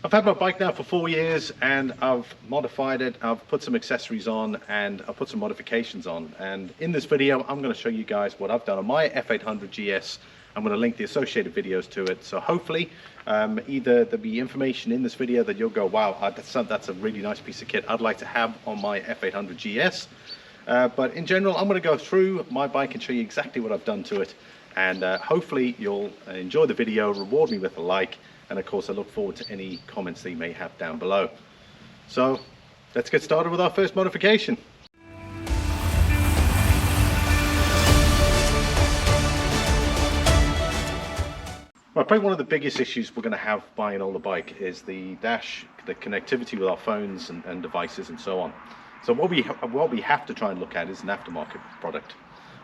I've had my bike now for 4 years and I've modified it. I've put some accessories on and I've put some modifications on. And in this video, I'm going to show you guys what I've done on my F800GS. I'm going to link the associated videos to it. So hopefully either there'll be information in this video that you'll go, wow, that's a really nice piece of kit I'd like to have on my F800GS. But in general, I'm going to go through my bike and show you exactly what I've done to it. And hopefully you'll enjoy the video, reward me with a like. And of course, I look forward to any comments that you may have down below. So let's get started with our first modification. Well, probably one of the biggest issues we're going to have buying an older bike is the dash, the connectivity with our phones and devices and so on. So what we have to try and look at is an aftermarket product.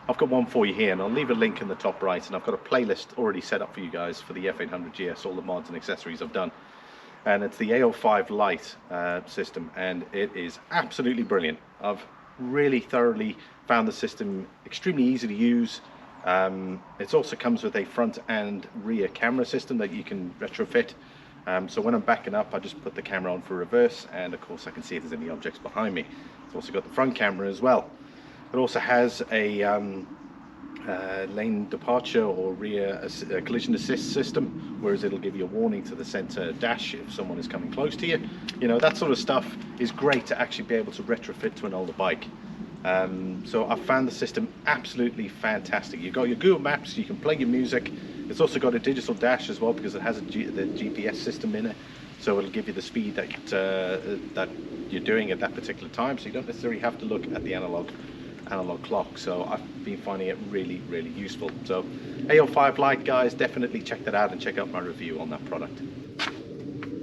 I've got one for you here, and I'll leave a link in the top right, and I've got a playlist already set up for you guys for the F800GS, all the mods and accessories I've done. And it's the A05 Lite system, and it is absolutely brilliant. I've really thoroughly found the system extremely easy to use. It also comes with a front and rear camera system that you can retrofit. So when I'm backing up, I just put the camera on for reverse, and of course I can see if there's any objects behind me. It's also got the front camera as well. It also has a lane departure or rear collision assist system, whereas it'll give you a warning to the center dash if someone is coming close to you. You know, that sort of stuff is great to actually be able to retrofit to an older bike. So I found the system absolutely fantastic. You've got your Google Maps, you can play your music. It's also got a digital dash as well because it has the GPS system in it. So it'll give you the speed that that you're doing at that particular time. So you don't necessarily have to look at the analog clock. So I've been finding it really useful. So A05 Lite, guys, definitely check that out and check out my review on that product.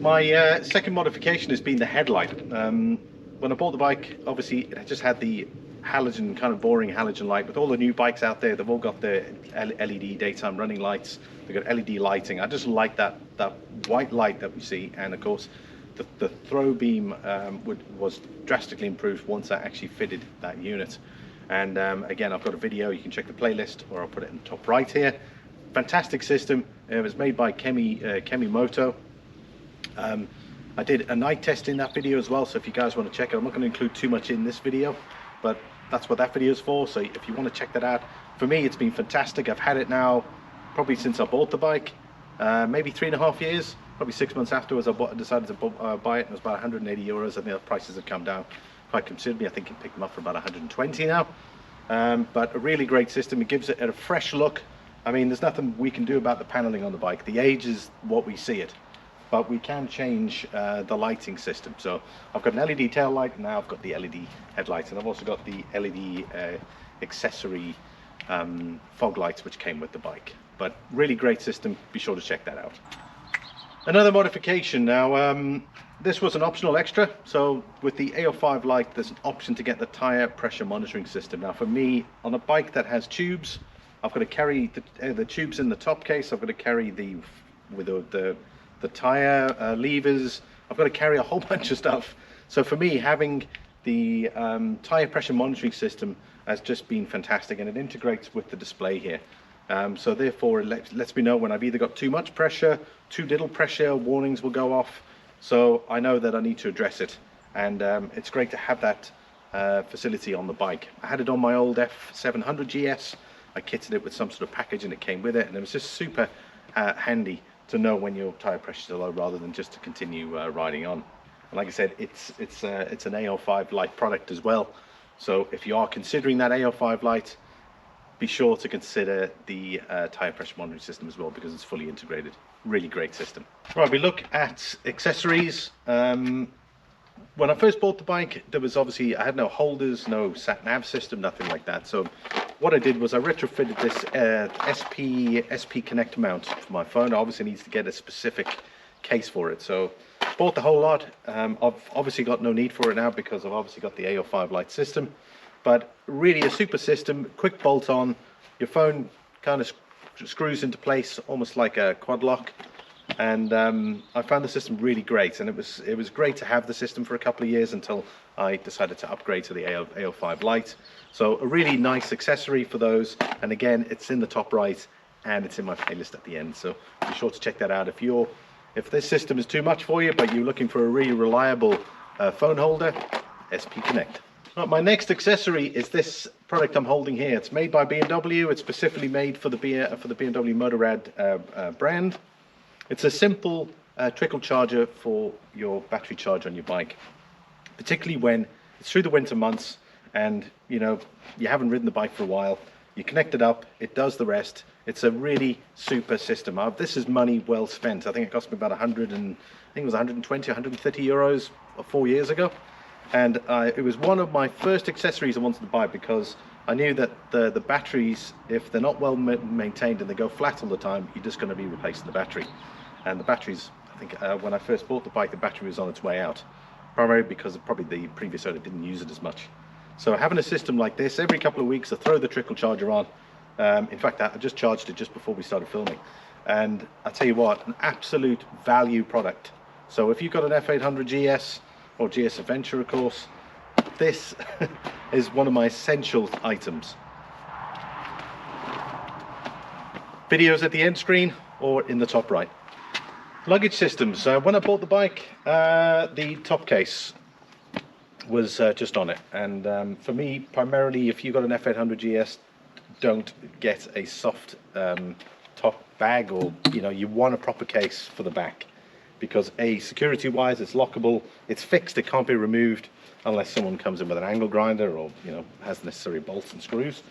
My second modification has been the headlight. When I bought the bike, obviously it just had the halogen, kind of boring halogen light. With all the new bikes out there, they've all got the LED daytime running lights. They've got LED lighting. I just like that white light that we see, and of course the throw beam was drastically improved once I actually fitted that unit. And again, I've got a video, you can check the playlist, or I'll put it in the top right here. Fantastic system. It was made by Kemimoto. I did a night test in that video as well, so if you guys want to check it, I'm not going to include too much in this video, but that's what that video is for. So if you want to check that out, for me it's been fantastic. I've had it now probably since I bought the bike, maybe 3.5 years. Probably 6 months afterwards I decided to buy it, and it was about 180 euros. I think the prices have come down quite considerably. I think you can pick them up for about 120 now. But a really great system. It gives it a fresh look. I mean, there's nothing we can do about the paneling on the bike. The age is what we see it, but we can change the lighting system. So I've got an LED tail light, and now I've got the LED headlights, and I've also got the LED accessory fog lights which came with the bike. But really great system. Be sure to check that out. Another modification now, this was an optional extra. So with the A05 Lite, there's an option to get the tire pressure monitoring system. Now for me, on a bike that has tubes, I've got to carry the tubes in the top case. I've got to carry the tire levers. I've got to carry a whole bunch of stuff. So for me, having the tire pressure monitoring system has just been fantastic, and it integrates with the display here. So therefore it lets me know when I've either got too much pressure, too little pressure, warnings will go off. So I know that I need to address it, and it's great to have that facility on the bike. I had it on my old F700GS. I kitted it with some sort of package and it came with it, and it was just super handy to know when your tire pressures are low rather than just to continue riding on. And like I said, it's an A05 Lite product as well. So if you are considering that A05 Lite, be sure to consider the tire pressure monitoring system as well, because it's fully integrated. Really great system. Right, we look at accessories. When I first bought the bike, there was obviously, I had no holders, no sat nav system, nothing like that. So what I did was I retrofitted this SP connector mount for my phone. It obviously needs to get a specific case for it. So bought the whole lot. I've obviously got no need for it now because I've obviously got the A05 Lite system. But really a super system, quick bolt on. Your phone kind of screws into place almost like a quad lock. And I found the system really great, and it was great to have the system for a couple of years until I decided to upgrade to the A05 Lite. So a really nice accessory for those, and again, it's in the top right and it's in my playlist at the end, so be sure to check that out. If you're If this system is too much for you, but you're looking for a really reliable phone holder, SP Connect. Right, my next accessory is this product I'm holding here. It's made by BMW. It's specifically made for the BMW Motorrad brand. It's a simple trickle charger for your battery charge on your bike, particularly when it's through the winter months and you haven't ridden the bike for a while. You connect it up, it does the rest. It's a really super system. This is money well spent. I think it cost me about 120, 130 euros 4 years ago. And it was one of my first accessories I wanted to buy because I knew that the batteries, if they're not well maintained and they go flat all the time, you're just going to be replacing the battery. And the batteries, I think when I first bought the bike, the battery was on its way out, primarily because probably the previous owner didn't use it as much. So having a system like this, every couple of weeks I throw the trickle charger on. In fact, I just charged it just before we started filming. And I tell you what, an absolute value product. So if you've got an F800GS or GS Adventure, of course, this is one of my essential items. Videos at the end screen or in the top right. Luggage systems. When I bought the bike, the top case was just on it, and for me, primarily, if you've got an F800GS, don't get a soft top bag, or you want a proper case for the back, because security wise it's lockable, it's fixed, it can't be removed unless someone comes in with an angle grinder or has the necessary bolts and screws.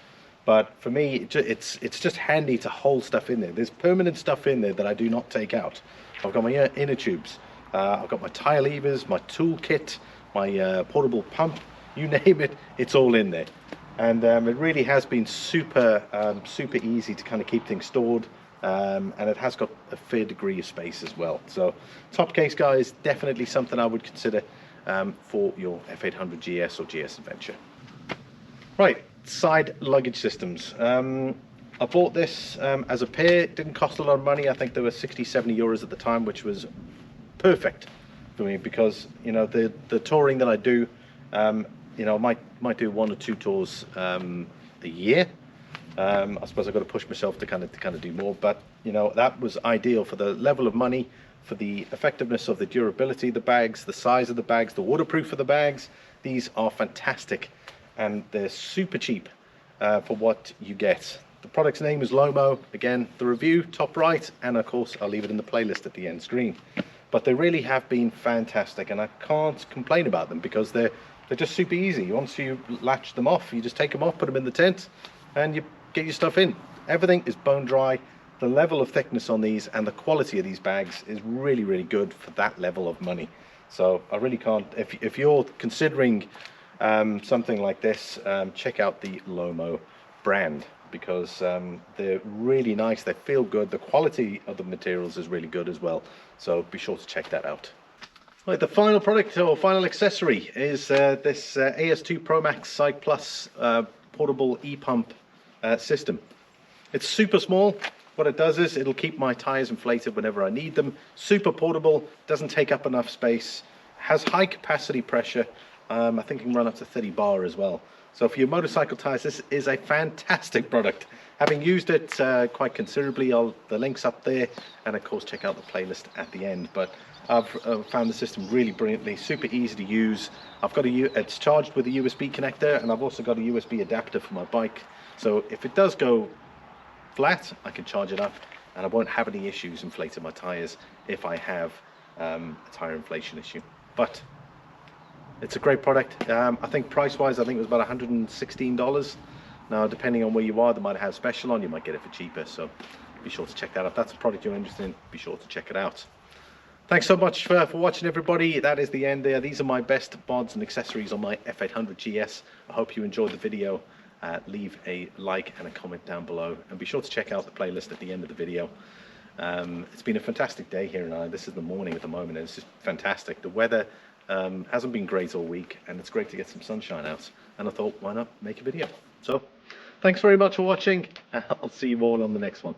But for me, it's just handy to hold stuff in there. There's permanent stuff in there that I do not take out. I've got my inner tubes, I've got my tire levers, my tool kit, my portable pump, you name it, it's all in there. And it really has been super easy to kind of keep things stored, and it has got a fair degree of space as well. So top case, guys, definitely something I would consider for your F800GS or GS Adventure. Right, side luggage systems. I bought this as a pair. It didn't cost a lot of money. I think they were 60-70 euros at the time, which was perfect for me because the touring that I do, might do 1 or 2 tours a year. I suppose I've got to push myself to kind of do more, but that was ideal for the level of money, for the effectiveness of the durability of the bags, the size of the bags, the waterproof of the bags. These are fantastic, and they're super cheap for what you get. The product's name is Lomo. Again, the review top right, and of course I'll leave it in the playlist at the end screen. But they really have been fantastic, and I can't complain about them because they're just super easy. Once you latch them off, you just take them off, put them in the tent, and you get your stuff in. Everything is bone dry. The level of thickness on these and the quality of these bags is really, really good for that level of money. So I really can't, if you're considering something like this, check out the Lomo brand, because they're really nice, they feel good, the quality of the materials is really good as well, so be sure to check that out. Right, the final product or final accessory is this AS2 Pro Max Cycplus portable e-pump system. It's super small. What it does is it'll keep my tires inflated whenever I need them. Super portable, doesn't take up enough space, has high capacity pressure. I think it can run up to 30 bar as well. So for your motorcycle tires, this is a fantastic product. Having used it quite considerably, the link's up there, and of course check out the playlist at the end. But I've found the system really brilliantly, super easy to use. It's charged with a USB connector, and I've also got a USB adapter for my bike. So if it does go flat, I can charge it up, and I won't have any issues inflating my tires if I have a tire inflation issue. But it's a great product. I think price-wise, I think it was about $116. Now, depending on where you are, they might have special on. You might get it for cheaper, so be sure to check that out. If that's a product you're interested in, be sure to check it out. Thanks so much for watching, everybody. That is the end there. These are my best mods and accessories on my F800GS. I hope you enjoyed the video. Leave a like and a comment down below, and be sure to check out the playlist at the end of the video. It's been a fantastic day here in Ireland. This is the morning at the moment, and it's just fantastic. The weather hasn't been great all week, and it's great to get some sunshine out, and I thought, why not make a video? So thanks very much for watching. I'll see you all on the next one.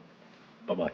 Bye bye.